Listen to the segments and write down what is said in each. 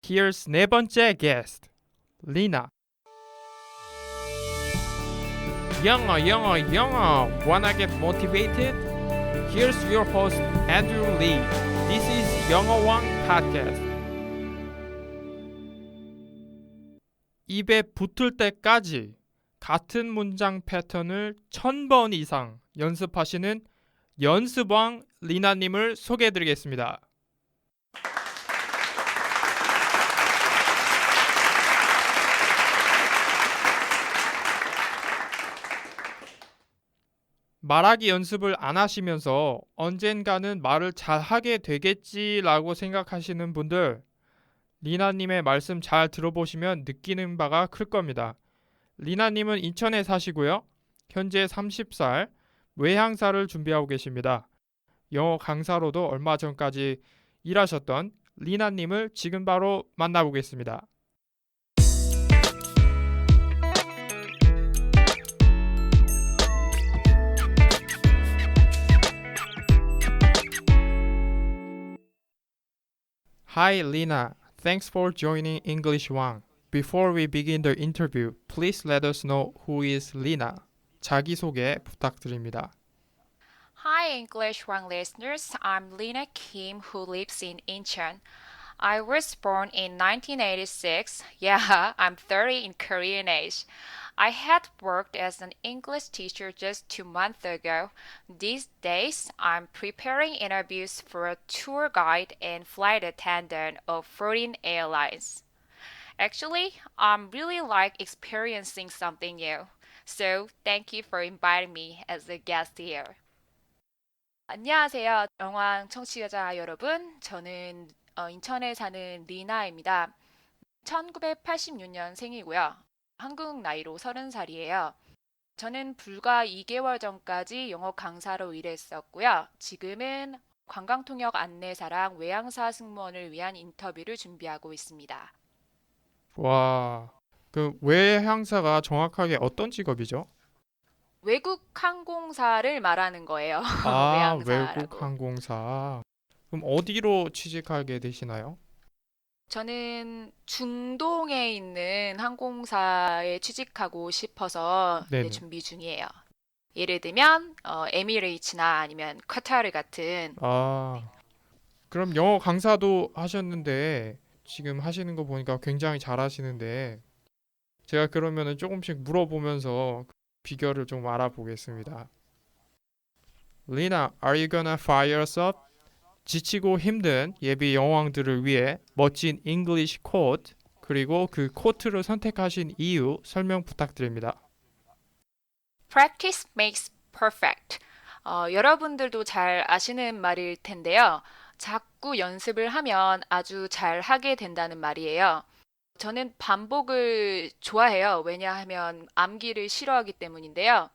Here's 네 번째 guest, Lina. 영어, 영어, 영어. Wanna get motivated? Here's your host, Andrew Lee. This is 영어왕 podcast. 입에 붙을 때까지 같은 문장 패턴을 1000번 이상 연습하시는 연습왕 리나님을 소개해드리겠습니다. 말하기 연습을 안 하시면서 언젠가는 말을 잘하게 되겠지라고 생각하시는 분들, 리나님의 말씀 잘 들어보시면 느끼는 바가 클 겁니다. 리나님은 인천에 사시고요. 현재 30살, 외향사를 준비하고 계십니다. 영어 강사로도 얼마 전까지 일하셨던 리나님을 지금 바로 만나보겠습니다. Hi, Lina. Thanks for joining English One. Before we begin the interview, please let us know who is Lina. 자기소개 부탁드립니다. Hi, English One listeners. I'm Lina Kim, who lives in Incheon. I was born in 1986. Yeah, I'm 30 in Korean age. I had worked as an English teacher just 2 months ago. These days, I'm preparing interviews for a tour guide and flight attendant of foreign airlines. Actually, I'm really like experiencing something new. So, thank you for inviting me as a guest here. 안녕하세요. 영광 청취자 여러분. 저는 인천에 사는 리나입니다. 1986년생이고요. 한국 나이로 30살이에요. 저는 불과 2개월 전까지 영어 강사로 일했었고요. 지금은 관광통역 안내사랑 외항사 승무원을 위한 인터뷰를 준비하고 있습니다. 와, 그 외항사가 정확하게 어떤 직업이죠? 외국 항공사를 말하는 거예요. 아, 외항사라고. 외국 항공사. 그럼 어디로 취직하게 되시나요? 저는 중동에 있는 항공사에 취직하고 싶어서 네네. 준비 중이에요. 예를 들면 에미레이츠나 아니면 카타르 같은. 아, 그럼 영어 강사도 하셨는데 지금 하시는 거 보니까 굉장히 잘하시는데 제가 그러면은 조금씩 물어보면서 비결을 좀 알아보겠습니다. Lina, are you gonna fire us up? 지치고 힘든 예비 영어왕들을 위해 멋진 English quote 그리고 그 코트를 선택하신 이유 설명 부탁드립니다. Practice makes perfect. 여러분들도 잘 아시는 말일 텐데요. 자꾸 연습을 하면 아주 잘 하게 된다는 말이에요. 저는 반복을 좋아해요. 왜냐하면 암기를 싫어하기 때문인데요.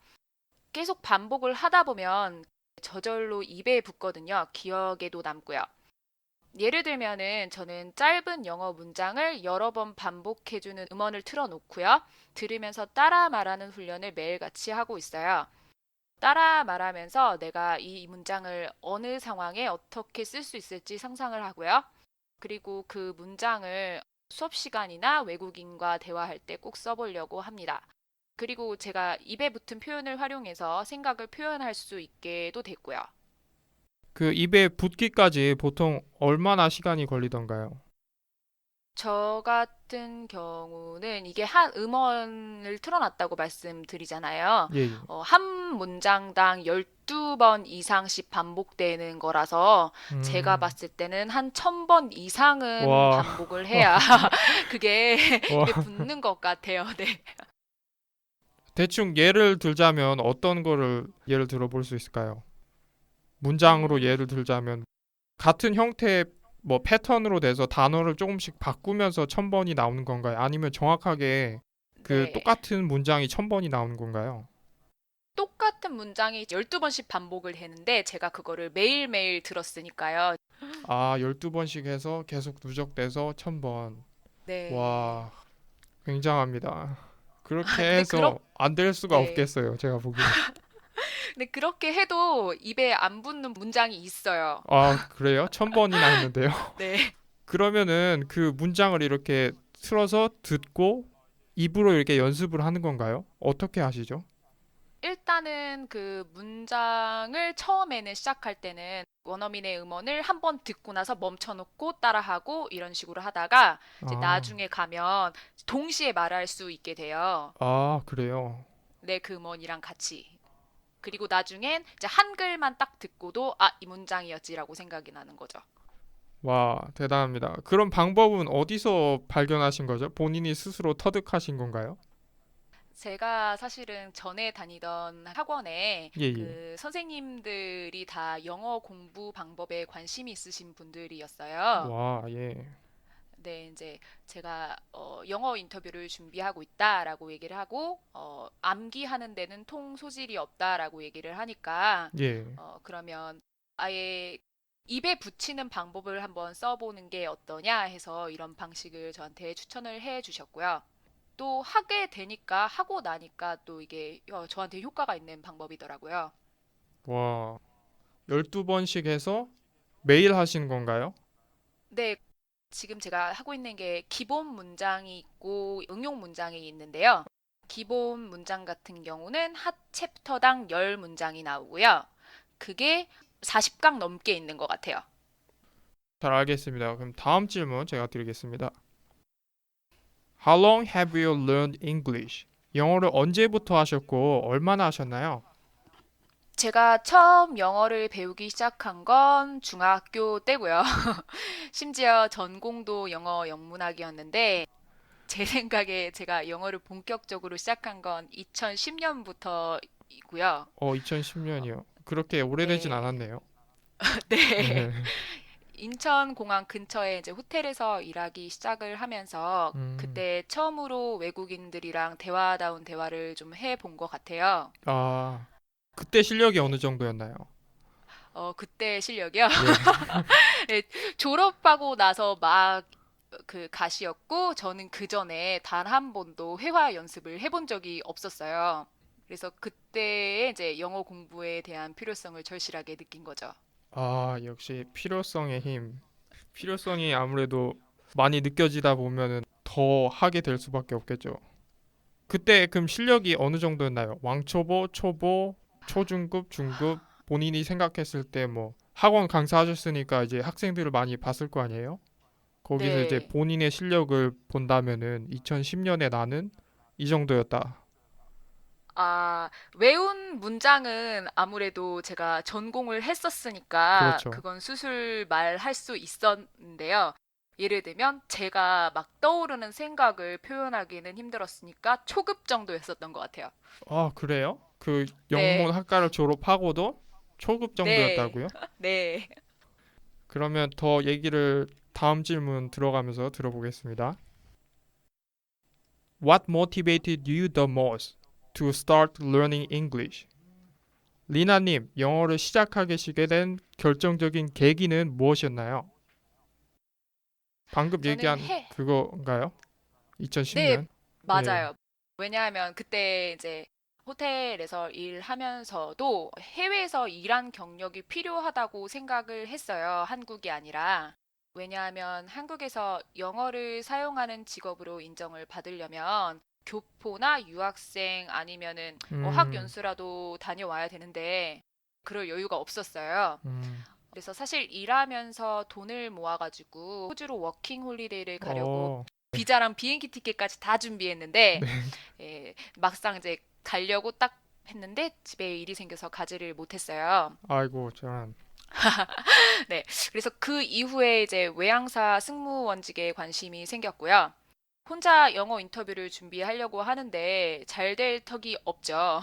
계속 반복을 하다 보면 저절로 입에 붙거든요. 기억에도 남고요. 예를 들면은 저는 짧은 영어 문장을 여러 번 반복해주는 음원을 틀어놓고요. 들으면서 따라 말하는 훈련을 매일같이 하고 있어요. 따라 말하면서 내가 이 문장을 어느 상황에 어떻게 쓸 수 있을지 상상을 하고요. 그리고 그 문장을 수업 시간이나 외국인과 대화할 때 꼭 써보려고 합니다. 그리고 제가 입에 붙은 표현을 활용해서 생각을 표현할 수 있게도 됐고요. 그 입에 붙기까지 보통 얼마나 시간이 걸리던가요? 저 같은 경우는 이게 한 음원을 틀어놨다고 말씀드리잖아요. 예, 예. 한 문장당 12번 이상씩 반복되는 거라서 제가 봤을 때는 한 1000번 이상은 와. 반복을 해야 그게 와. 입에 붙는 것 같아요. 네. 대충 예를 들자면 어떤 거를 예를 들어 볼 수 있을까요? 문장으로 예를 들자면 같은 형태의 뭐 패턴으로 돼서 단어를 조금씩 바꾸면서 1000번이 나오는 건가요? 아니면 정확하게 그 네. 똑같은 문장이 1000번이 나오는 건가요? 똑같은 문장이 12번씩 반복을 했는데 제가 그거를 매일매일 들었으니까요. 아, 12번씩 해서 계속 누적돼서 1000번. 네. 와, 굉장합니다. 그렇게 근데 해서 안 될 수가 네. 없겠어요. 제가 보기엔. 근데 그렇게 해도 입에 안 붙는 문장이 있어요. 아, 그래요? 1000번이나 했는데요. 네. 그러면은 그 문장을 이렇게 틀어서 듣고 입으로 이렇게 연습을 하는 건가요? 어떻게 하시죠? 일단은 그 문장을 처음에는 시작할 때는 원어민의 음원을 한번 듣고 나서 멈춰놓고 따라하고 이런 식으로 하다가 이제 아, 나중에 가면 동시에 말할 수 있게 돼요. 그래요. 내 그 음원이랑 같이. 그리고 나중엔 이제 한글만 딱 듣고도 아, 이 문장이었지라고 생각이 나는 거죠. 와, 대단합니다. 그런 방법은 어디서 발견하신 거죠? 본인이 스스로 터득하신 건가요? 제가 사실은 전에 다니던 학원에 예, 예. 그 선생님들이 다 영어 공부 방법에 관심이 있으신 분들이었어요. 와, 예. 네, 이제 제가 영어 인터뷰를 준비하고 있다라고 얘기를 하고 암기하는 데는 통 소질이 없다라고 얘기를 하니까 예. 그러면 아예 입에 붙이는 방법을 한번 써보는 게 어떠냐 해서 이런 방식을 저한테 추천을 해 주셨고요. 또 하게 되니까 하고 나니까 또 이게 저한테 효과가 있는 방법이더라고요. 와, 12번씩 해서 매일 하시는 건가요? 네, 지금 제가 하고 있는 게 기본 문장이 있고 응용 문장이 있는데요. 기본 문장 같은 경우는 한 챕터당 10문장이 나오고요. 그게 40강 넘게 있는 것 같아요. 잘 알겠습니다. 그럼 다음 질문 제가 드리겠습니다. How long have you learned English? 영어를 언제부터 하셨고 얼마나 하셨나요? 제가 처음 영어를 배우기 시작한 건 중학교 때고요. 심지어 전공도 영어 영문학이었는데 제 생각에 제가 영어를 본격적으로 시작한 건 2010년부터이고요. 2010년이요. 그렇게 오래되진 네. 않았네요. 네. 네. 인천공항 근처에 이제 호텔에서 일하기 시작을 하면서 음, 그때 처음으로 외국인들이랑 대화다운 대화를 좀 해본 것 같아요. 아, 그때 실력이 어느 정도였나요? 그때 실력이요. 예. 네, 졸업하고 나서 막 그 가시였고 저는 그 전에 단 한 번도 회화 연습을 해본 적이 없었어요. 그래서 그때 이제 영어 공부에 대한 필요성을 절실하게 느낀 거죠. 역시 필요성의 힘. 필요성이 아무래도 많이 느껴지다 보면은 더 하게 될 수밖에 없겠죠. 그때 그럼 실력이 어느 정도였나요? 왕초보, 초보, 초중급, 중급 본인이 생각했을 때 뭐 학원 강사하셨으니까 이제 학생들을 많이 봤을 거 아니에요? 거기서 이제 네. 본인의 실력을 본다면은 2010년에 나는 이 정도였다. 아, 외운 문장은 아무래도 제가 전공을 했었으니까 그렇죠. 그건 수술 말할 수 있었는데요. 예를 들면 제가 막 떠오르는 생각을 표현하기는 힘들었으니까 초급 정도였었던 것 같아요. 그래요? 그 영문 네, 학과를 졸업하고도 초급 네, 정도였다고요? 네. 그러면 더 얘기를 다음 질문 들어가면서 들어보겠습니다. What motivated you the most to start learning English? 리나님, 영어를 시작하게 된 결정적인 계기는 무엇이었나요? 방금 저는 얘기한 그거인가요? 네, 2010년? 예. 맞아요. 왜냐하면 그때 이제 호텔에서 일하면서도 해외에서 일한 경력이 필요하다고 생각을 했어요. 한국이 아니라. 왜냐하면 한국에서 영어를 사용하는 직업으로 인정을 받으려면 교포나 유학생 아니면은 어학 음, 연수라도 다녀와야 되는데 그럴 여유가 없었어요. 음, 그래서 사실 일하면서 돈을 모아가지고 호주로 워킹 홀리데이를 가려고 어, 비자랑 비행기 티켓까지 다 준비했는데 네. 막상 이제 가려고 딱 했는데 집에 일이 생겨서 가지를 못했어요. 아이고, 저런. 네, 그래서 그 이후에 이제 외항사 승무원직에 관심이 생겼고요. 혼자 영어 인터뷰를 준비하려고 하는데 잘 될 턱이 없죠.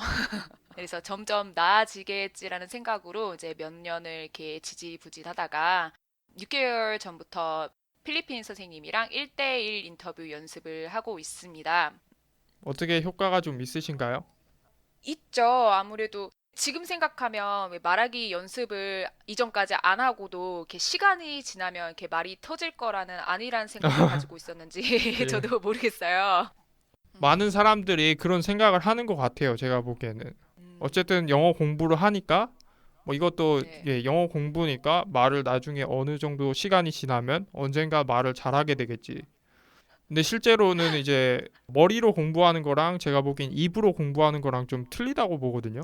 그래서 점점 나아지겠지라는 생각으로 이제 몇 년을 이렇게 지지부진하다가 6개월 전부터 필리핀 선생님이랑 1대1 인터뷰 연습을 하고 있습니다. 어떻게 효과가 좀 있으신가요? 있죠. 아무래도 지금 생각하면 왜 말하기 연습을 이전까지 안 하고도 이렇게 시간이 지나면 이렇게 말이 터질 거라는 안일한 생각을 가지고 있었는지 예. 저도 모르겠어요. 많은 사람들이 그런 생각을 하는 것 같아요. 제가 보기에는. 음, 어쨌든 영어 공부를 하니까 뭐 이것도 네. 예, 영어 공부니까 말을 나중에 어느 정도 시간이 지나면 언젠가 말을 잘하게 되겠지. 근데 실제로는 이제 머리로 공부하는 거랑 제가 보기엔 입으로 공부하는 거랑 좀 틀리다고 보거든요.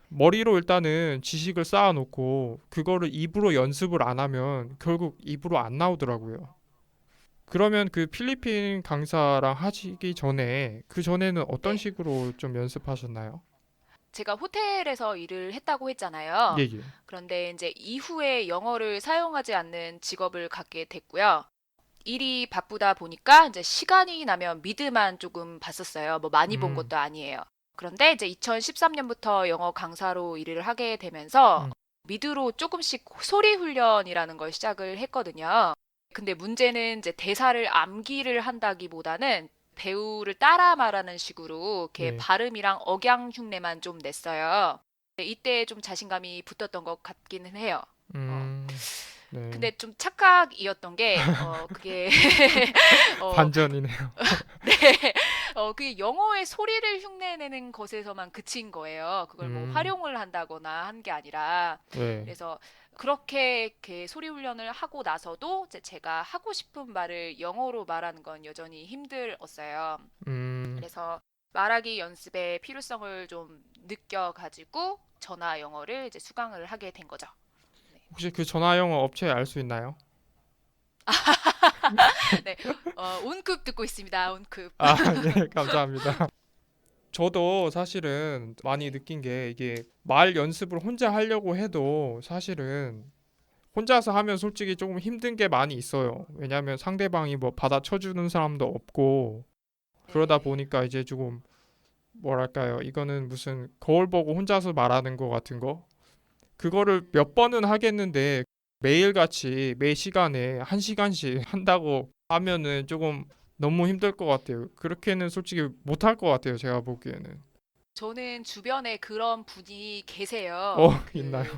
머리로 일단은 지식을 쌓아놓고 그거를 입으로 연습을 안 하면 결국 입으로 안 나오더라고요. 그러면 그 필리핀 강사랑 하시기 전에 그 전에는 어떤 네. 식으로 좀 연습하셨나요? 제가 호텔에서 일을 했다고 했잖아요. 예, 예. 그런데 이제 이후에 영어를 사용하지 않는 직업을 갖게 됐고요. 일이 바쁘다 보니까 이제 시간이 나면 미드만 조금 봤었어요. 뭐 많이 본 음, 것도 아니에요. 그런데 이제 2013년부터 영어 강사로 일을 하게 되면서 음, 미드로 조금씩 소리 훈련이라는 걸 시작을 했거든요. 근데 문제는 이제 대사를 암기를 한다기보다는 배우를 따라 말하는 식으로 이렇게 예. 발음이랑 억양 흉내만 좀 냈어요. 이때 좀 자신감이 붙었던 것 같기는 해요. 어, 네. 근데 좀 착각이었던 게, 그게, 어, 반전이네요. 네, 그게 영어의 소리를 흉내내는 것에서만 그친 거예요. 그걸 뭐 음, 활용을 한다거나 한 게 아니라. 네. 그래서 그렇게 이렇게 소리 훈련을 하고 나서도 이제 제가 하고 싶은 말을 영어로 말하는 건 여전히 힘들었어요. 음, 그래서 말하기 연습의 필요성을 좀 느껴가지고 전화 영어를 이제 수강을 하게 된 거죠. 네. 혹시 그 전화 영어 업체 알 수 있나요? 네, 온급 듣고 있습니다. 온급. 아, 예, 감사합니다. 저도 사실은 많이 네. 느낀 게 이게 말 연습을 혼자 하려고 해도 사실은 혼자서 하면 솔직히 조금 힘든 게 많이 있어요. 왜냐하면 상대방이 뭐 받아쳐주는 사람도 없고 그러다 네. 보니까 이제 조금 뭐랄까요? 이거는 무슨 거울 보고 혼자서 말하는 거 같은 거. 그거를 음, 몇 번은 하겠는데 매일같이 매 시간에 한 시간씩 한다고 하면은 조금 너무 힘들 것 같아요. 그렇게는 솔직히 못할 것 같아요. 제가 보기에는. 저는 주변에 그런 분이 어, 계세요. 있나요? 그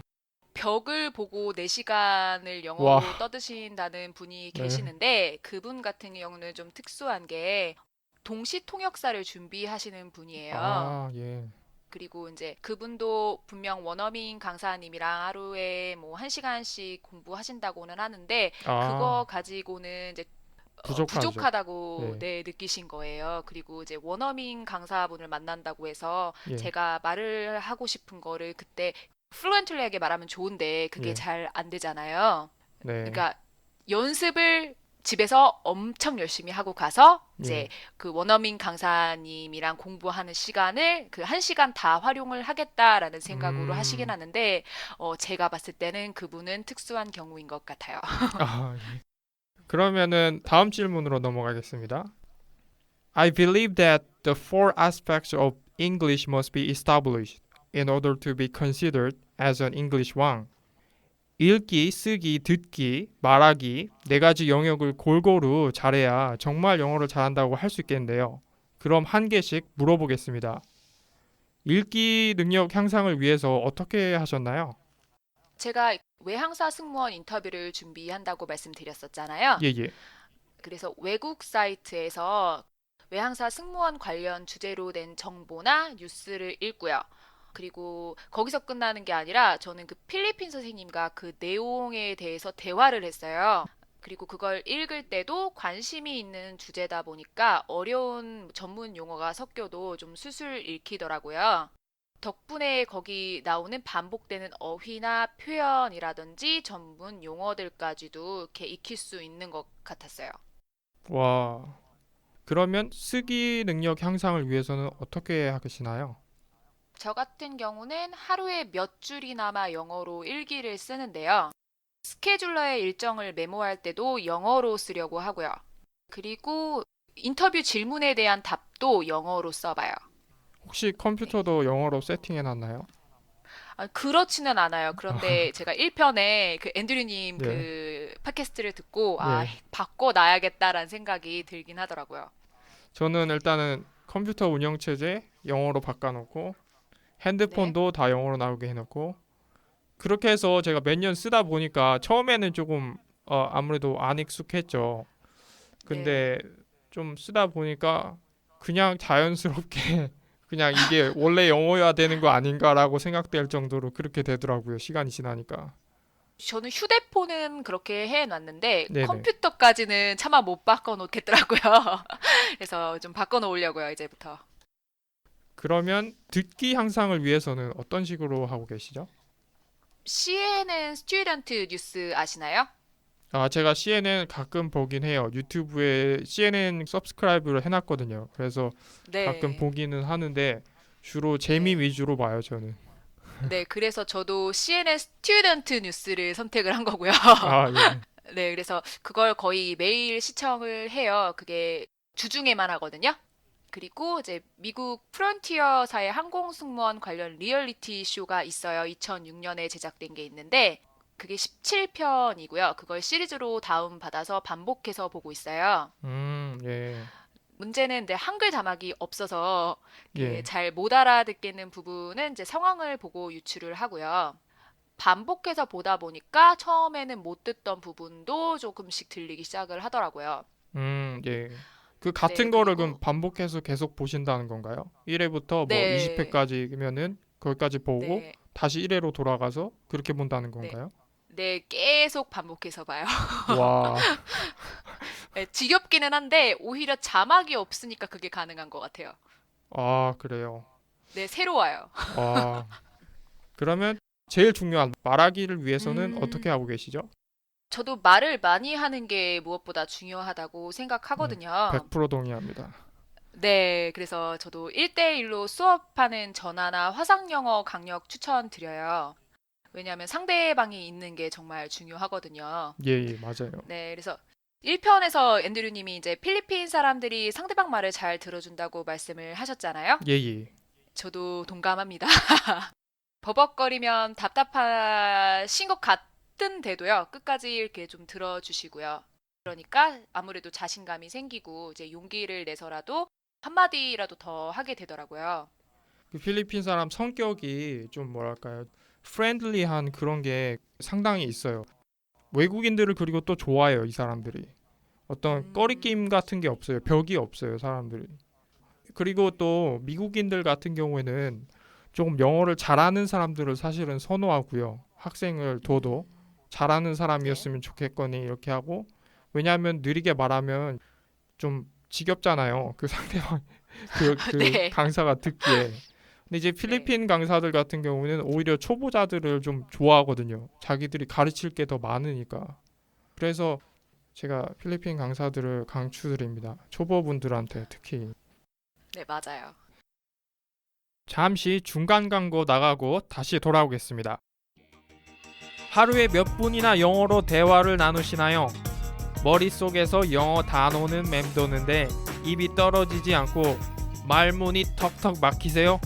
벽을 보고 4시간을 와, 영어로 떠드신다는 분이 네. 계시는데 그분 같은 경우는 좀 특수한 게 동시 통역사를 준비하시는 분이에요. 아, 예. 그리고 이제 그분도 분명 원어민 강사님이랑 하루에 뭐 1시간씩 공부하신다고는 하는데 아, 그거 가지고는 이제 부족하죠. 부족하다고 예, 네, 느끼신 거예요. 그리고 이제 원어민 강사분을 만난다고 해서 예, 제가 말을 하고 싶은 거를 그때 플루엔틀리하게 말하면 좋은데 그게 예. 잘 안 되잖아요. 네, 그러니까 연습을 집에서 엄청 열심히 하고 가서 이제 예. 그 원어민 강사님이랑 공부하는 시간을 그 1시간 다 활용을 하겠다라는 생각으로 하시긴 음, 하는데 제가 봤을 때는 그분은 특수한 경우인 것 같아요. 아, 예. 그러면은 다음 질문으로 넘어가겠습니다. I believe that the four aspects of English must be established in order to be considered as an English 왕. 읽기, 쓰기, 듣기, 말하기 네 가지 영역을 골고루 잘해야 정말 영어를 잘한다고 할 수 있겠는데요. 그럼 한 개씩 물어보겠습니다. 읽기 능력 향상을 위해서 어떻게 하셨나요? 제가 외항사 승무원 인터뷰를 준비한다고 말씀드렸었잖아요. 예, 예. 그래서 외국 사이트에서 외항사 승무원 관련 주제로 낸 정보나 뉴스를 읽고요. 그리고 거기서 끝나는 게 아니라 저는 그 필리핀 선생님과 그 내용에 대해서 대화를 했어요. 그리고 그걸 읽을 때도 관심이 있는 주제다 보니까 어려운 전문 용어가 섞여도 좀 술술 읽히더라고요. 덕분에 거기 나오는 반복되는 어휘나 표현이라든지 전문 용어들까지도 이렇게 익힐 수 있는 것 같았어요. 와. 그러면 쓰기 능력 향상을 위해서는 어떻게 하시나요? 저 같은 경우는 하루에 몇 줄이나마 영어로 일기를 쓰는데요. 스케줄러의 일정을 메모할 때도 영어로 쓰려고 하고요. 그리고 인터뷰 질문에 대한 답도 영어로 써봐요. 혹시 네. 컴퓨터도 영어로 세팅해 놨나요? 그렇지는 않아요. 아, 그런데 제가 1편에 그 앤드류님 예. 그 팟캐스트를 듣고 예. 바꿔놔야겠다라는 생각이 들긴 하더라고요. 저는 일단은 컴퓨터 운영 체제 영어로 바꿔 놓고 네. 핸드폰도 다 영어로 나오게 해 놓고 그렇게 해서 제가 몇 년 쓰다 보니까 처음에는 조금 아무래도 안 익숙했죠. 네. 근데 좀 쓰다 보니까 그냥 자연스럽게 그냥 이게 원래 영어여야 되는 거 아닌가라고 생각될 정도로 그렇게 되더라고요. 시간이 지나니까. 저는 휴대폰은 그렇게 해놨는데 네네. 컴퓨터까지는 차마 못 바꿔놓겠더라고요. 그래서 좀 바꿔놓으려고요, 이제부터. 그러면 듣기 향상을 위해서는 어떤 식으로 하고 계시죠? CNN 스튜던트 뉴스 아시나요? 아, 제가 CNN 가끔 보긴 해요. 유튜브에 CNN 서브스크라이브를 해놨거든요. 그래서 가끔 네, 보기는 하는데 주로 재미 네. 위주로 봐요, 저는. 네, 그래서 저도 CNN 스튜던트 뉴스를 선택을 한 거고요. 아, 예. 네, 그래서 그걸 거의 매일 시청을 해요. 그게 주중에만 하거든요. 그리고 이제 미국 프론티어사의 항공 승무원 관련 리얼리티 쇼가 있어요. 2006년에 제작된 게 있는데 그게 17편이고요. 그걸 시리즈로 다운받아서 반복해서 보고 있어요. 예. 문제는 이제 한글 자막이 없어서 예. 잘 못 알아듣겠는 부분은 이제 상황을 보고 유추를 하고요. 반복해서 보다 보니까 처음에는 못 듣던 부분도 조금씩 들리기 시작을 하더라고요. 예. 그 네, 같은 거를 그럼 그리고 반복해서 계속 보신다는 건가요? 1회부터 뭐 네, 20회까지면은 거기까지 보고 네, 다시 1회로 돌아가서 그렇게 본다는 네, 건가요? 네, 계속 반복해서 봐요. 와, 네, 지겹기는 한데 오히려 자막이 없으니까 그게 가능한 것 같아요. 아, 그래요. 네, 새로워요. 아, 그러면 제일 중요한 말하기를 위해서는 어떻게 음, 하고 계시죠? 저도 말을 많이 하는 게 무엇보다 중요하다고 네, 생각하거든요. 100% 동의합니다. 네, 그래서 저도 1대1로 수업하는 전화나 화상 영어 강력 추천드려요. 왜냐하면 상대방이 있는 게 정말 중요하거든요. 예, 예, 맞아요. 네, 그래서 1편에서 앤드류님이 이제 필리핀 사람들이 상대방 말을 잘 들어준다고 말씀을 하셨잖아요. 예, 예. 저도 동감합니다. 버벅거리면 답답하신 것 같은데도요. 끝까지 이렇게 좀 들어주시고요. 그러니까 아무래도 자신감이 생기고 이제 용기를 내서라도 한마디라도 더 하게 되더라고요. 그 필리핀 사람 성격이 좀 뭐랄까요? 프렌들리한 그런 게 상당히 있어요. 외국인들을 그리고 또 좋아해요, 이 사람들이. 어떤 꺼리낌 음, 같은 게 없어요. 벽이 없어요, 사람들이. 그리고 또 미국인들 같은 경우에는 조금 영어를 잘하는 사람들을 사실은 선호하고요. 학생을 둬도 잘하는 네. 사람이었으면 좋겠거니 이렇게 하고 왜냐하면 느리게 말하면 좀 지겹잖아요. 그 상대방 그 네. 강사가 듣기에. 근데 이제 네. 필리핀 강사들 같은 경우는 오히려 초보자들을 좀 좋아하거든요. 자기들이 가르칠 게 더 많으니까. 그래서 제가 필리핀 강사들을 강추드립니다. 초보분들한테 특히. 네, 맞아요. 잠시 중간 광고 나가고 다시 돌아오겠습니다. 하루에 몇 분이나 영어로 대화를 나누시나요? 머릿속에서 영어 단어는 맴도는데 입이 떨어지지 않고 말문이 턱턱 막히세요?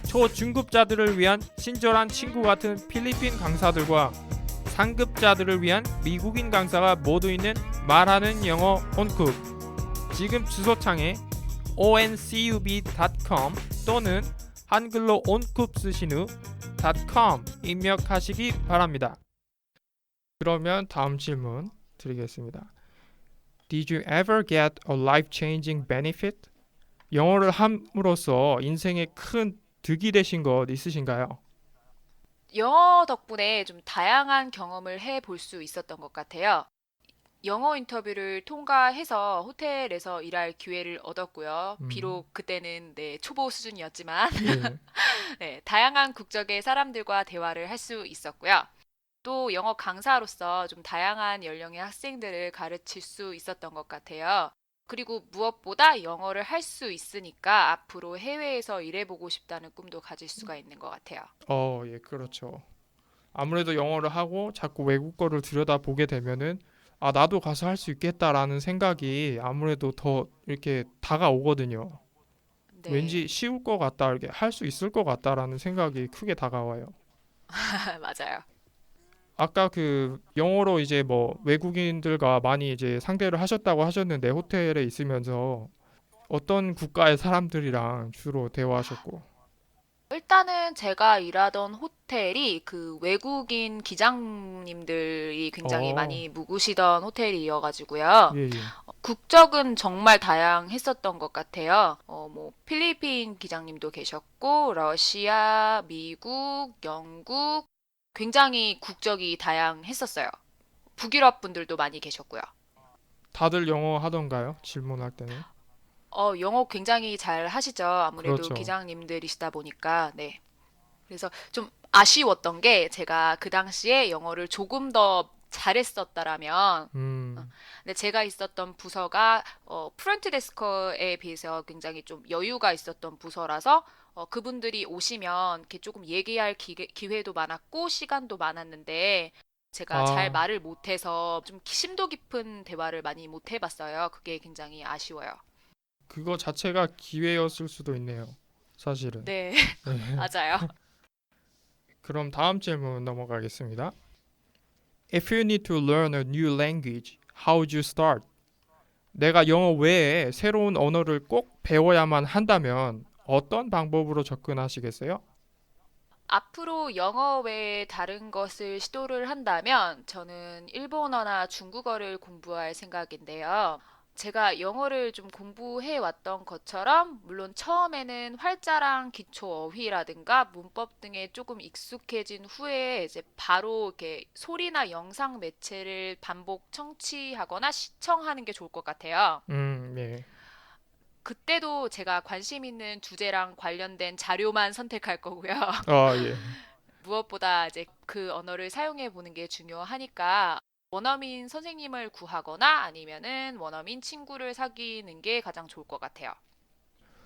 초중급자들을 위한 친절한 친구 같은 필리핀 강사들과 상급자들을 위한 미국인 강사가 모두 있는 말하는 영어 온쿱. 지금 주소창에 oncub.com 또는 한글로 온쿱 쓰신 후 .com 입력하시기 바랍니다. 그러면 다음 질문 드리겠습니다. Did you ever get a life-changing benefit? 영어를 함으로써 인생에 큰 득이 되신 것 있으신가요? 영어 덕분에 좀 다양한 경험을 해볼 수 있었던 것 같아요. 영어 인터뷰를 통과해서 호텔에서 일할 기회를 얻었고요. 음, 비록 그때는 네, 초보 수준이었지만 예. 네, 다양한 국적의 사람들과 대화를 할 수 있었고요. 또 영어 강사로서 좀 다양한 연령의 학생들을 가르칠 수 있었던 것 같아요. 그리고 무엇보다 영어를 할 수 있으니까 앞으로 해외에서 일해보고 싶다는 꿈도 가질 수가 있는 것 같아요. 예, 그렇죠. 아무래도 영어를 하고 자꾸 외국 거를 들여다보게 되면은 아, 나도 가서 할 수 있겠다라는 생각이 아무래도 더 이렇게 다가오거든요. 왠지 네, 쉬울 것 같다, 이렇게 할 수 있을 것 같다라는 생각이 크게 다가와요. 맞아요. 아까 그 영어로 이제 뭐 외국인들과 많이 이제 상대를 하셨다고 하셨는데 호텔에 있으면서 어떤 국가의 사람들이랑 주로 대화하셨고. 일단은 제가 일하던 호텔이 그 외국인 기장님들이 굉장히 어, 많이 묵으시던 호텔이어가지고요. 예, 예. 국적은 정말 다양했었던 것 같아요. 뭐 필리핀 기장님도 계셨고, 러시아, 미국, 영국, 굉장히 국적이 다양했었어요. 북유럽 분들도 많이 계셨고요. 다들 영어 하던가요? 질문할 때는? 영어 굉장히 잘 하시죠. 아무래도 그렇죠. 기장님들이시다 보니까, 네. 그래서 좀 아쉬웠던 게 제가 그 당시에 영어를 조금 더 잘했었다라면, 어, 음, 근데 제가 있었던 부서가 프런트 데스커에 비해서 굉장히 좀 여유가 있었던 부서라서 그분들이 오시면 이렇게 조금 얘기할 기회도 많았고 시간도 많았는데 제가 잘 아, 말을 못해서 좀 심도 깊은 대화를 많이 못 해봤어요. 그게 굉장히 아쉬워요. 그거 자체가 기회였을 수도 있네요. 사실은. 네, 네. 맞아요. 그럼 다음 질문 넘어가겠습니다. If you need to learn a new language, how would you start? 내가 영어 외에 새로운 언어를 꼭 배워야만 한다면 어떤 방법으로 접근하시겠어요? 앞으로 영어 외에 다른 것을 시도를 한다면 저는 일본어나 중국어를 공부할 생각인데요. 제가 영어를 좀 공부해 왔던 것처럼 물론 처음에는 활자랑 기초 어휘라든가 문법 등에 조금 익숙해진 후에 이제 바로 이렇게 소리나 영상 매체를 반복 청취하거나 시청하는 게 좋을 것 같아요. 예. 그때도 제가 관심 있는 주제랑 관련된 자료만 선택할 거고요. 아, 예. 무엇보다 이제 그 언어를 사용해 보는 게 중요하니까 원어민 선생님을 구하거나 아니면은 원어민 친구를 사귀는 게 가장 좋을 것 같아요.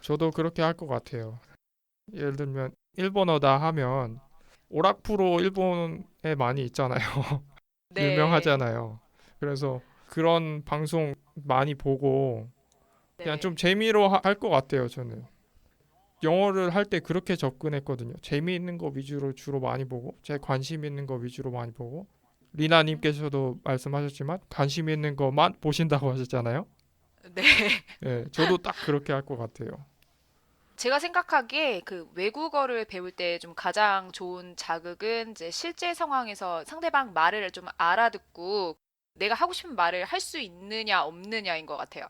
저도 그렇게 할 것 같아요. 예를 들면 일본어다 하면 오락프로 일본에 많이 있잖아요. 네, 유명하잖아요. 그래서 그런 방송 많이 보고 그냥 좀 네, 재미로 할 것 같아요, 저는. 영어를 할 때 그렇게 접근했거든요. 재미있는 거 위주로 주로 많이 보고 제 관심 있는 거 위주로 많이 보고 리나님께서도 말씀하셨지만 관심 있는 것만 보신다고 하셨잖아요. 네. 예, 저도 딱 그렇게 할 것 같아요. 제가 생각하기에 그 외국어를 배울 때 좀 가장 좋은 자극은 이제 실제 상황에서 상대방 말을 좀 알아듣고 내가 하고 싶은 말을 할 수 있느냐 없느냐인 것 같아요.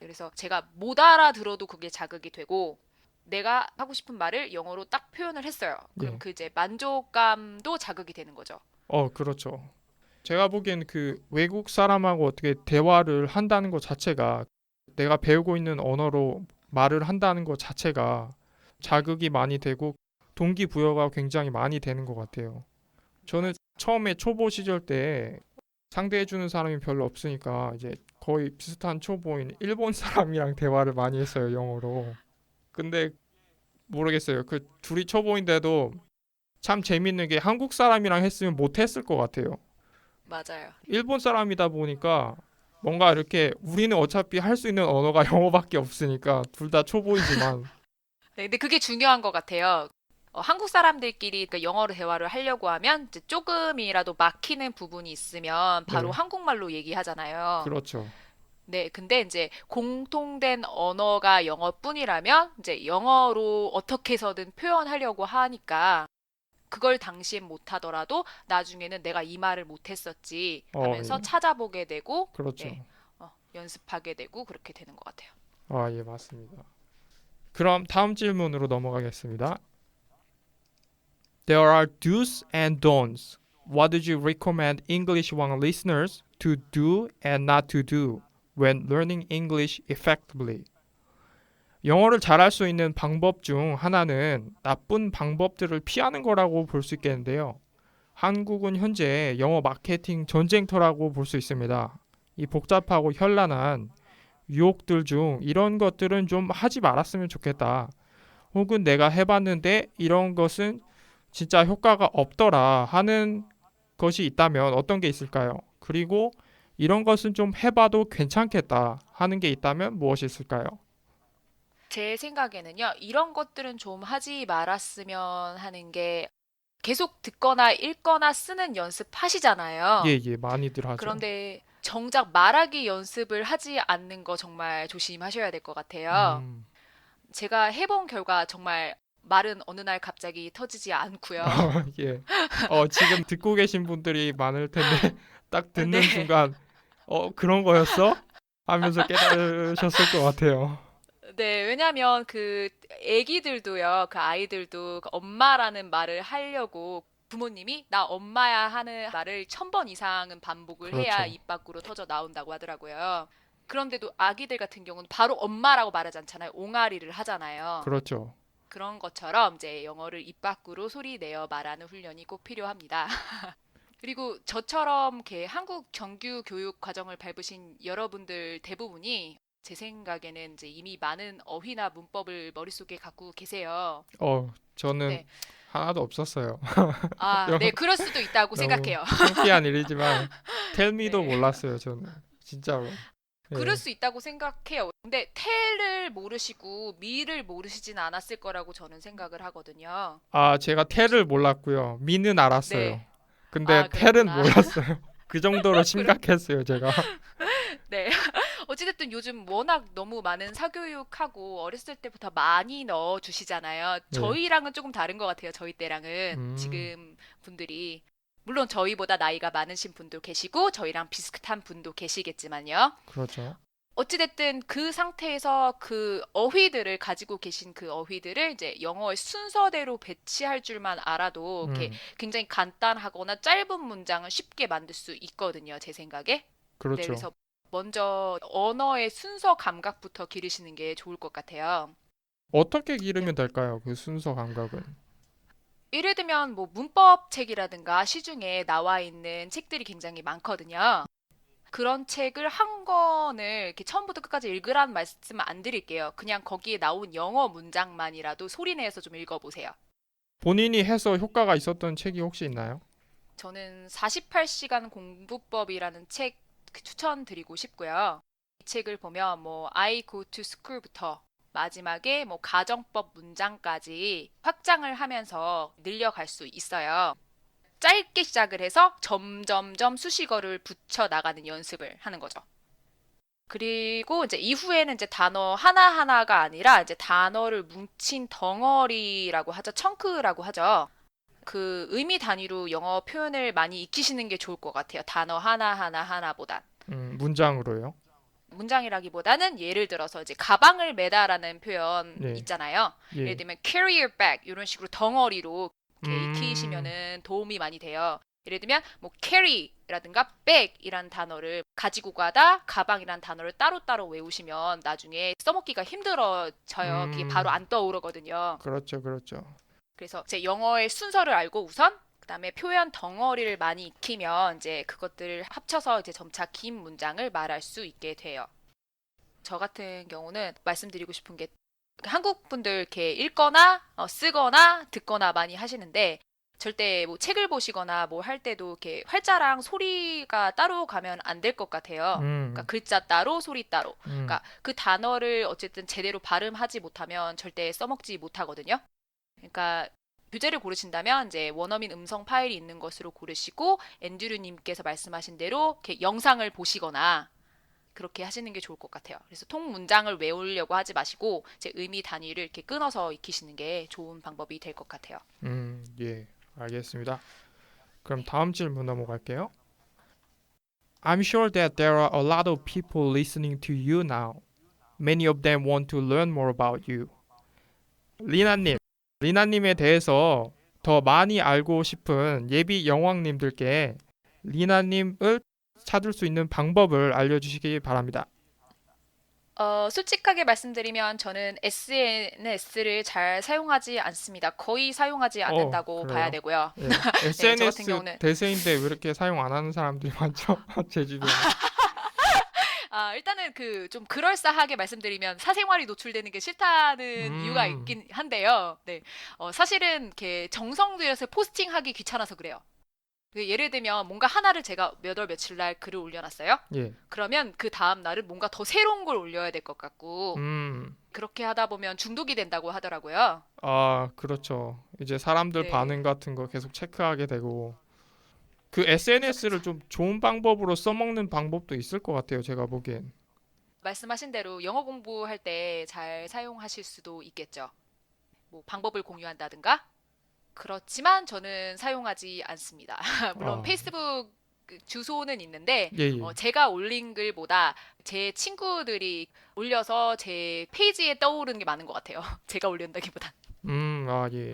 그래서 제가 못 알아들어도 그게 자극이 되고 내가 하고 싶은 말을 영어로 딱 표현을 했어요. 그럼 예, 그 이제 만족감도 자극이 되는 거죠. 그렇죠. 제가 보기엔 그 외국 사람하고 어떻게 대화를 한다는 것 자체가 내가 배우고 있는 언어로 말을 한다는 것 자체가 네. 자극이 많이 되고 동기부여가 굉장히 많이 되는 것 같아요. 저는 맞아. 처음에 초보 시절 때 상대해주는 사람이 별로 없으니까 이제 거의 비슷한 초보인 일본 사람이랑 대화를 많이 했어요, 영어로. 근데 모르겠어요. 그 둘이 초보인데도 참 재밌는 게 한국 사람이랑 했으면 못했을 것 같아요. 맞아요. 일본 사람이다 보니까 뭔가 이렇게 우리는 어차피 할 수 있는 언어가 영어밖에 없으니까 둘 다 초보이지만 네, 근데 그게 중요한 것 같아요. 한국 사람들끼리 그 영어로 대화를 하려고 하면 이제 조금이라도 막히는 부분이 있으면 바로 네, 한국말로 얘기하잖아요. 그렇죠. 네, 근데 이제 공통된 언어가 영어뿐이라면 이제 영어로 어떻게 해서든 표현하려고 하니까 그걸 당시엔 못하더라도 나중에는 내가 이 말을 못했었지 하면서 예, 찾아보게 되고, 예, 그렇죠. 연습하게 되고 그렇게 되는 것 같아요. 아, 예, 맞습니다. 그럼 다음 질문으로 넘어가겠습니다. There are do's and don'ts. What did you recommend English One listeners to do and not to do when learning English effectively? 영어를 잘할 수 있는 방법 중 하나는 나쁜 방법들을 피하는 거라고 볼 수 있겠는데요. 한국은 현재 영어 마케팅 전쟁터라고 볼 수 있습니다. 이 복잡하고 현란한 유혹들 중 이런 것들은 좀 하지 말았으면 좋겠다. 혹은 내가 해봤는데 이런 것은 진짜 효과가 없더라 하는 것이 있다면 어떤 게 있을까요? 그리고 이런 것은 좀 해봐도 괜찮겠다 하는 게 있다면 무엇이 있을까요? 제 생각에는요, 이런 것들은 좀 하지 말았으면 하는 게 계속 듣거나 읽거나 쓰는 연습하시잖아요. 예, 예, 많이들 하죠. 그런데 정작 말하기 연습을 하지 않는 거 정말 조심하셔야 될 것 같아요. 음, 제가 해본 결과 정말 말은 어느 날 갑자기 터지지 않고요. 예. 지금 듣고 계신 분들이 많을 텐데 딱 듣는 네. 순간 그런 거였어? 하면서 깨달으셨을 것 같아요. 네, 왜냐면 그 애기들도요, 그 아이들도 그 엄마라는 말을 하려고 부모님이 나 엄마야 하는 말을 1000번 이상은 반복을 해야 그렇죠. 입 밖으로 터져 나온다고 하더라고요. 그런데도 아기들 같은 경우는 바로 엄마라고 말하지 않잖아요. 옹알이를 하잖아요. 그렇죠. 그런 것처럼 이제 영어를 입 밖으로 소리 내어 말하는 훈련이 꼭 필요합니다. 그리고 저처럼 이렇게 한국 정규 교육 과정을 밟으신 여러분들 대부분이 제 생각에는 이제 이미 많은 어휘나 문법을 머릿속에 갖고 계세요. 저는 네. 하나도 없었어요. 아, 네, 그럴 수도 있다고 너무 생각해요. 창피한 일이지만 텔미도 네. 몰랐어요, 저는. 진짜로. 그럴 예. 수 있다고 생각해요. 근데 텔을 모르시고 미를 모르시진 않았을 거라고 저는 생각을 하거든요. 제가 텔을 몰랐고요. 미는 알았어요. 네. 근데 아, 텔은 그랬구나. 몰랐어요. 그 정도로 그렇, 심각했어요, 제가. 네. 어찌됐든 요즘 워낙 너무 많은 사교육하고 어렸을 때부터 많이 넣어 주시잖아요. 예. 저희랑은 조금 다른 것 같아요. 저희 때랑은 음, 지금 분들이 물론 저희보다 나이가 많으신 분도 계시고 저희랑 비슷한 분도 계시겠지만요. 그렇죠. 어찌됐든 그 상태에서 그 어휘들을 가지고 계신 그 어휘들을 이제 영어의 순서대로 배치할 줄만 알아도 이렇게 음, 굉장히 간단하거나 짧은 문장을 쉽게 만들 수 있거든요. 제 생각에. 네, 그렇죠. 그래서 먼저 언어의 순서 감각부터 기르시는 게 좋을 것 같아요. 어떻게 네. 기르면 될까요? 그 순서 감각은. 예를 들면 뭐 문법 책이라든가 시중에 나와 있는 책들이 굉장히 많거든요. 그런 책을 한 권을 이렇게 처음부터 끝까지 읽으라는 말씀은 안 드릴게요. 그냥 거기에 나온 영어 문장만이라도 소리내서 좀 읽어보세요. 본인이 해서 효과가 있었던 책이 혹시 있나요? 저는 48시간 공부법이라는 책 추천드리고 싶고요. 이 책을 보면 뭐 I go to school부터 마지막에 뭐 가정법 문장까지 확장을 하면서 늘려갈 수 있어요. 짧게 시작을 해서 점점점 수식어를 붙여 나가는 연습을 하는 거죠. 그리고 이제 이후에는 이제 단어 하나하나가 아니라 이제 단어를 뭉친 덩어리라고 하죠. 청크라고 하죠. 그 의미 단위로 영어 표현을 많이 익히시는 게 좋을 것 같아요. 단어 하나하나 하나보단. 문장으로요. 문장이라기보다는 예를 들어서 이제 가방을 매다라는 표현 네. 있잖아요. 예를 예. 들면 carry your bag 이런 식으로 덩어리로 이렇게 음, 익히시면은 도움이 많이 돼요. 예를 들면 뭐 carry라든가 bag이라는 단어를 가지고 가다 가방이라는 단어를 따로따로 외우시면 나중에 써먹기가 힘들어져요. 그게 바로 음, 안 떠오르거든요. 그렇죠, 그렇죠. 그래서 제 영어의 순서를 알고 우선 그다음에 표현 덩어리를 많이 익히면 이제 그것들을 합쳐서 이제 점차 긴 문장을 말할 수 있게 돼요. 저 같은 경우는 말씀드리고 싶은 게 한국 분들 이렇게 읽거나 쓰거나 듣거나 많이 하시는데 절대 뭐 책을 보시거나 뭐 할 때도 이렇게 활자랑 소리가 따로 가면 안 될 것 같아요. 그러니까 음, 글자 따로 소리 따로. 음, 그러니까 그 단어를 어쨌든 제대로 발음하지 못하면 절대 써먹지 못하거든요. 그러니까 교재를 고르신다면 이제 원어민 음성 파일이 있는 것으로 고르시고 앤드류님께서 말씀하신 대로 이렇게 영상을 보시거나 그렇게 하시는 게 좋을 것 같아요. 그래서 통 문장을 외우려고 하지 마시고 제 의미 단위를 이렇게 끊어서 익히시는 게 좋은 방법이 될 것 같아요. 예, 알겠습니다. 그럼 네. 다음 질문 넘어갈게요. I'm sure that there are a lot of people listening to you now. Many of them want to learn more about you. 리나님, 리나님에 대해서 더 많이 알고 싶은 예비 영왕님들께 리나님을 찾을 수 있는 방법을 알려주시기 바랍니다. 솔직하게 말씀드리면 저는 SNS를 잘 사용하지 않습니다. 거의 사용하지 않는다고 봐야 그래요. 되고요. 예. 네, 저 같은 SNS 경우는 대세인데 왜 이렇게 사용 안 하는 사람들이 많죠? 제 주변에. 일단은 그 좀 그럴싸하게 말씀드리면 사생활이 노출되는 게 싫다는 이유가 음, 있긴 한데요. 네. 사실은 이렇게 정성 들여서 포스팅하기 귀찮아서 그래요. 그 예를 들면 뭔가 하나를 제가 몇 월 며칠 날 글을 올려놨어요. 예. 그러면 그 다음 날은 뭔가 더 새로운 걸 올려야 될 것 같고 음, 그렇게 하다 보면 중독이 된다고 하더라고요. 그렇죠. 이제 사람들 네. 반응 같은 거 계속 체크하게 되고 그 그래서 SNS를 좀 좋은 방법으로 써먹는 방법도 있을 것 같아요. 제가 보기엔. 말씀하신 대로 영어 공부할 때 잘 사용하실 수도 있겠죠. 뭐 방법을 공유한다든가. 그렇지만 저는 사용하지 않습니다. 물론 아, 페이스북 그 주소는 있는데 예, 예. 제가 올린 글보다 제 친구들이 올려서 제 페이지에 떠오르는 게 많은 것 같아요. 제가 올린다기보다. 아, 예.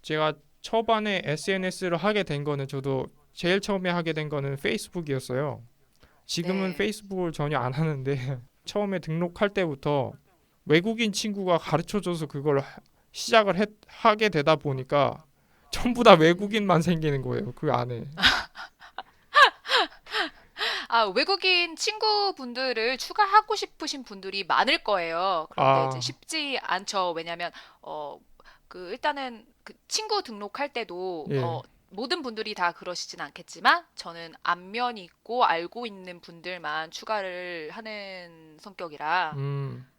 제가 초반에 SNS를 하게 된 거는 저도 제일 처음에 하게 된 거는 페이스북이었어요. 지금은 네. 페이스북을 전혀 안 하는데 처음에 등록할 때부터 외국인 친구가 가르쳐줘서 그걸 하게 되다 보니까 전부 다 외국인만 생기는 거예요. 그 안에. 외국인 친구분들을 추가하고 싶으신 분들이 많을 거예요. 그런데 이제 아, 쉽지 않죠. 왜냐면, 일단은 그 친구 등록할 때도, 예. 모든 분들이 다 그러시진 않겠지만, 저는 안면이 있고 알고 있는 분들만 추가를 하는 성격이라,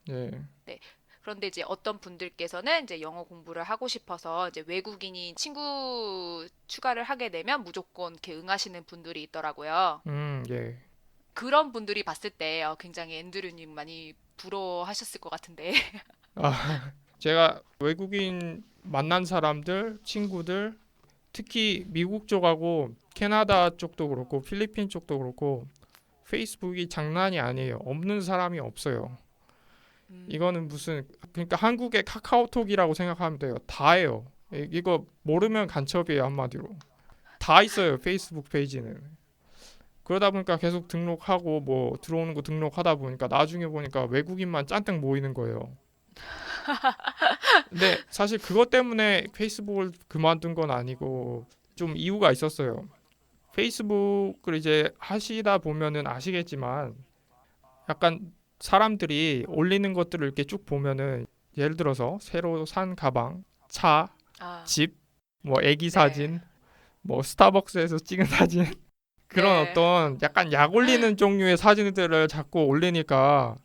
예. 네. 그런데 이제 어떤 분들께서는 이제 영어 공부를 하고 싶어서 이제 외국인이 친구 추가를 하게 되면 무조건 이렇게 응하시는 분들이 있더라고요. 예. 그런 분들이 봤을 때 굉장히 앤드류님 많이 부러워하셨을 것 같은데. 아, 제가 외국인 만난 사람들, 친구들, 특히 미국 쪽하고 캐나다 쪽도 그렇고 필리핀 쪽도 그렇고 페이스북이 장난이 아니에요. 없는 사람이 없어요. 이거는 무슨 그러니까 한국의 카카오톡이라고 생각하면 돼요. 다예요. 이거 모르면 간첩이에요, 한마디로. 다 있어요, 페이스북 페이지는. 그러다 보니까 계속 등록하고 뭐 들어오는 거 등록하다 보니까 나중에 보니까 외국인만 잔뜩 모이는 거예요. 근데 사실 그것 때문에 페이스북을 그만둔 건 아니고 좀 이유가 있었어요. 페이스북을 이제 하시다 보면은 아시겠지만 약간 사람들이 올리는 것들을 이렇게 쭉 보면은 예를 들어서 새로 산 가방, 차, 아, 집, 뭐 애기 네. 사진, 뭐 스타벅스에서 찍은 사진 그런 네. 어떤 약간 약 올리는 종류의 사진들을 자꾸 올리니까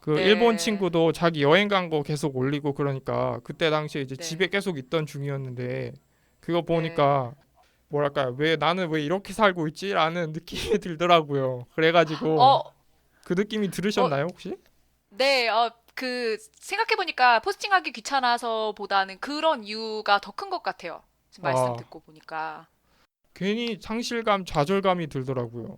그 일본 네. 친구도 자기 여행 간 거 계속 올리고 그러니까 그때 당시에 이제 네. 집에 계속 있던 중이었는데 그거 네. 보니까 뭐랄까 왜 나는 왜 이렇게 살고 있지라는 느낌이 들더라고요. 그래가지고 어, 그 느낌이 어, 들으셨나요 혹시? 네. 생각해보니까 포스팅하기 귀찮아서보다는 그런 이유가 더 큰 것 같아요. 지금 말씀 아 듣고 보니까. 괜히 상실감, 좌절감이 들더라고요.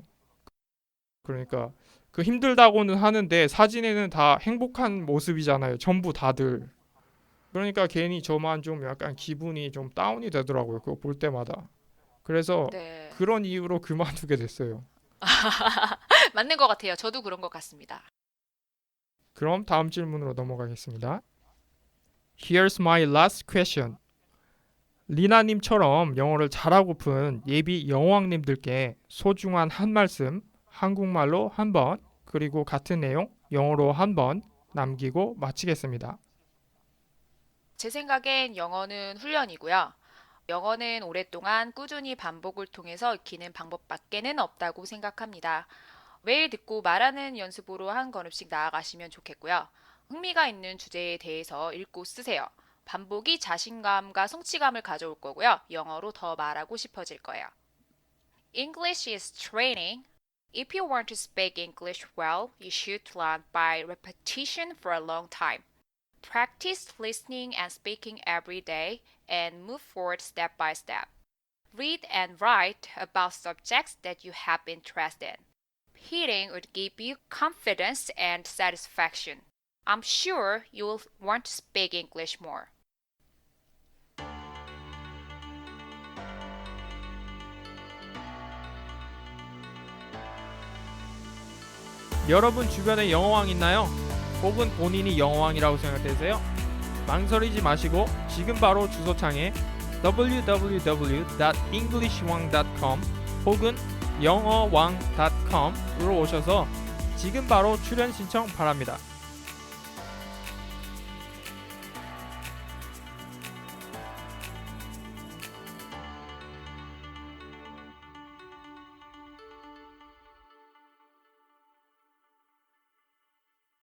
그러니까 그 힘들다고는 하는데 사진에는 다 행복한 모습이잖아요. 전부 다들. 그러니까 괜히 저만 좀 약간 기분이 좀 다운이 되더라고요. 그거 볼 때마다. 그래서 네. 그런 이유로 그만두게 됐어요. 맞는 것 같아요. 저도 그런 것 같습니다. 그럼 다음 질문으로 넘어가겠습니다. Here's my last question. 리나님처럼 영어를 잘하고픈 예비 영어왕님들께 소중한 한 말씀, 한국말로 한 번, 그리고 같은 내용, 영어로 한 번 남기고 마치겠습니다. 제 생각엔 영어는 훈련이고요. 영어는 오랫동안 꾸준히 반복을 통해서 익히는 방법밖에는 없다고 생각합니다. 매일 듣고 말하는 연습으로 한 걸음씩 나아가시면 좋겠고요. 흥미가 있는 주제에 대해서 읽고 쓰세요. 반복이 자신감과 성취감을 가져올 거고요. 영어로 더 말하고 싶어질 거예요. English is training. If you want to speak English well, you should learn by repetition for a long time. Practice listening and speaking every day and move forward step by step. Read and write about subjects that you have interest in. Reading would give you confidence and satisfaction. I'm sure you'll want to speak English more. 여러분 주변에 영어왕 있나요? 혹은 본인이 영어왕이라고 생각되세요? 망설이지 마시고 지금 바로 주소창에 www.englishwang.com 혹은 영어왕.com으로 오셔서 지금 바로 출연 신청 바랍니다.